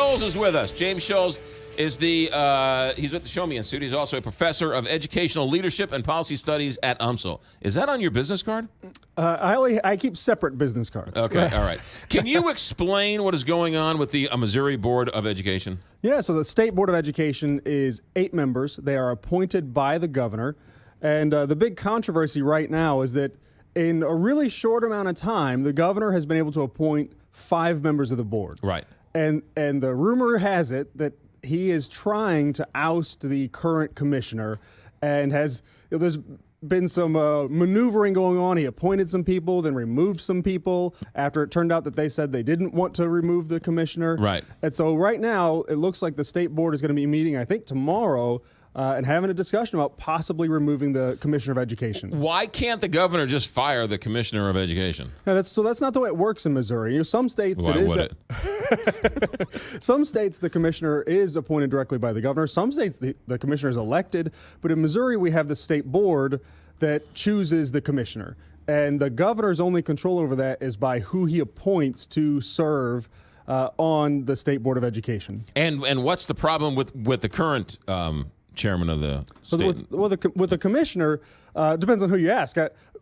Scholes is with us. James Scholes is he's with the Show Me Institute. He's also a professor of educational leadership and policy studies at UMSL. Is that on your business card? I keep separate business cards. Okay, all right. Can you explain what is going on with the Missouri Board of Education? Yeah, so the State Board of Education is 8 members. They are appointed by the governor. And the big controversy right now is that in a really short amount of time, the governor has been able to appoint 5 members of the board. Right. And the rumor has it that he is trying to oust the current commissioner, and there's been some maneuvering going on. He appointed some people, then removed some people after it turned out that they said they didn't want to remove the commissioner. Right. And so right now, it looks like the state board is going to be meeting, I think, tomorrow, and having a discussion about possibly removing the commissioner of education. Why can't the governor just fire the commissioner of education? Yeah, that's not the way it works in Missouri. Some states Why it is would that. Some states the commissioner is appointed directly by the governor. Some states the commissioner is elected. But in Missouri, we have the state board that chooses the commissioner, and the governor's only control over that is by who he appoints to serve on the state board of education. And what's the problem with the current chairman of the state? With the commissioner, depends on who you ask.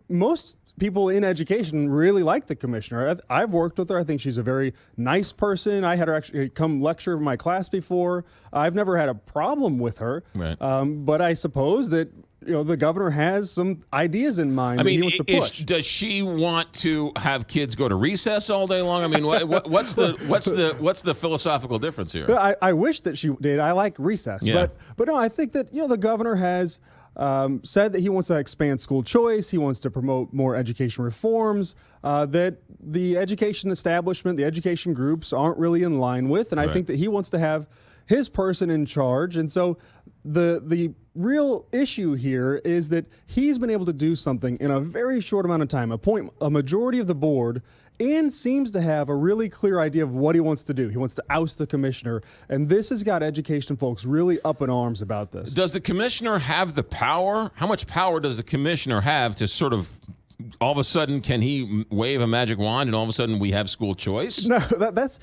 Most people in education really like the commissioner. I've worked with her. I think she's a very nice person. I had her actually come lecture in my class before. I've never had a problem with her. Right. But I suppose that the governor has some ideas in mind that he wants to push. Does she want to have kids go to recess all day long? I mean, what's the philosophical difference here? I wish that she did. I like recess, Yeah. but no, I think that the governor has said that he wants to expand school choice. He wants to promote more education reforms that the education establishment, the education groups aren't really in line with, and I think that he wants to have his person in charge. And so the real issue here is that he's been able to do something in a very short amount of time, appoint a majority of the board, and seems to have a really clear idea of what he wants to do. He wants to oust the commissioner, and this has got education folks really up in arms about this. Does the commissioner have the power? How much power does the commissioner have to sort of, all of a sudden, can he wave a magic wand and all of a sudden we have school choice? No, that's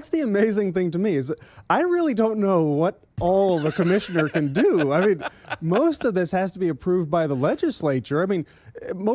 the amazing thing to me is I really don't know what all the commissioner can do. I mean, most of this has to be approved by the legislature. I mean,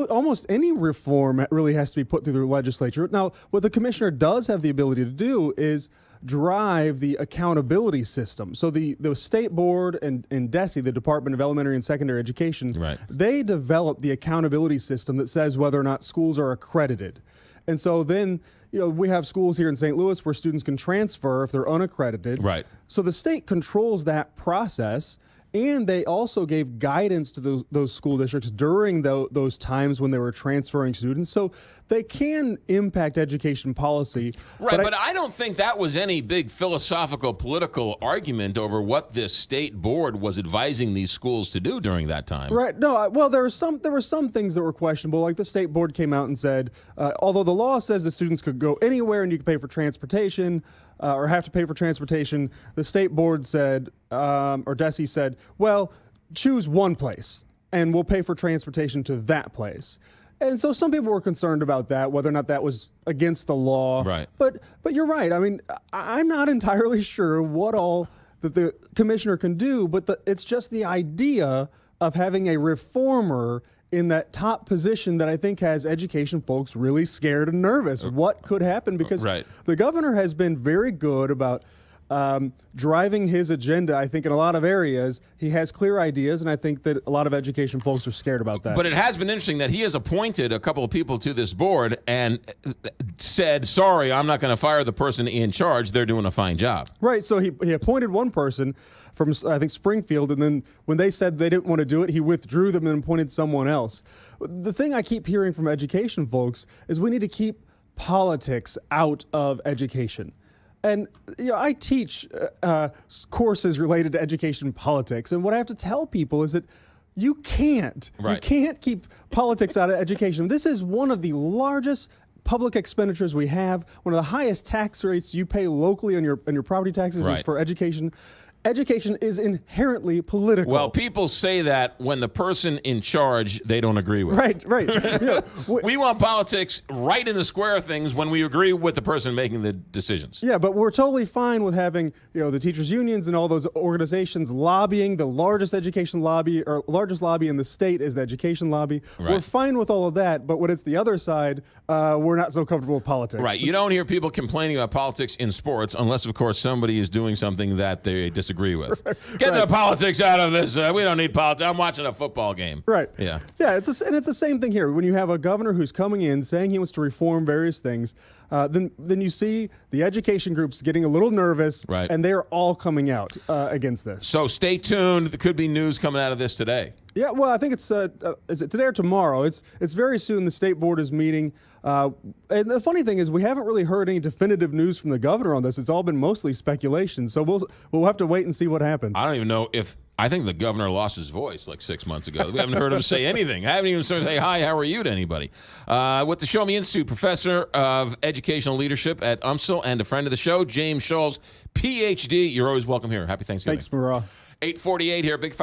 almost any reform really has to be put through the legislature. Now, what the commissioner does have the ability to do is drive the accountability system. So the state board and DESE, the Department of Elementary and Secondary Education, Right. they develop the accountability system that says whether or not schools are accredited. And so then, we have schools here in St. Louis where students can transfer if they're unaccredited. Right. So the state controls that process, and they also gave guidance to those school districts during those times when they were transferring students. So they can impact education policy. Right, but I don't think that was any big philosophical, political argument over what this state board was advising these schools to do during that time. Right. No. Well, there were some things that were questionable. Like the state board came out and said, although the law says that students could go anywhere and you could pay for transportation or have to pay for transportation, the state board said, or DESE said, well, choose one place and we'll pay for transportation to that place. And so some people were concerned about that, whether or not that was against the law. Right. But you're right. I mean, I'm not entirely sure what all that the commissioner can do, but it's just the idea of having a reformer in that top position that I think has education folks really scared and nervous. What could happen? Because the governor has been very good about driving his agenda, I think, in a lot of areas. He has clear ideas, and I think that a lot of education folks are scared about that. But it has been interesting that he has appointed a couple of people to this board and said, sorry, I'm not going to fire the person in charge. They're doing a fine job. Right. So he appointed one person from, I think, Springfield, and then when they said they didn't want to do it, he withdrew them and appointed someone else. The thing I keep hearing from education folks is we need to keep politics out of education. And I teach courses related to education politics, and what I have to tell people is that you can't keep politics out of education. This is one of the largest public expenditures we have, one of the highest tax rates you pay locally on your property taxes is for education. education is inherently political. Well, people say that when the person in charge they don't agree with. Right. We want politics right in the square of things when we agree with the person making the decisions. Yeah, but we're totally fine with having, the teachers' unions and all those organizations lobbying. The largest education lobby, or largest lobby in the state, is the education lobby. Right. We're fine with all of that, but when it's the other side, we're not so comfortable with politics. Right. You don't hear people complaining about politics in sports unless, of course, somebody is doing something that they disagree with. Get the politics out of this. We don't need politics. I'm watching a football game. Right. Yeah. Yeah. It's the same thing here. When you have a governor who's coming in saying he wants to reform various things, then you see the education groups getting a little nervous, right, and they're all coming out against this. So stay tuned. There could be news coming out of this today. Yeah, well, I think it's is it today or tomorrow? It's very soon. The state board is meeting, and the funny thing is we haven't really heard any definitive news from the governor on this. It's all been mostly speculation. So we'll have to wait and see what happens. I don't even know if. I think the governor lost his voice like 6 months ago. We haven't heard him say anything. I haven't even heard him say hi, how are you to anybody. With the Show Me Institute, professor of educational leadership at UMSL and a friend of the show, James Scholes, PhD. You're always welcome here. Happy Thanksgiving. Thanks, McGraw. 8:48 here. Big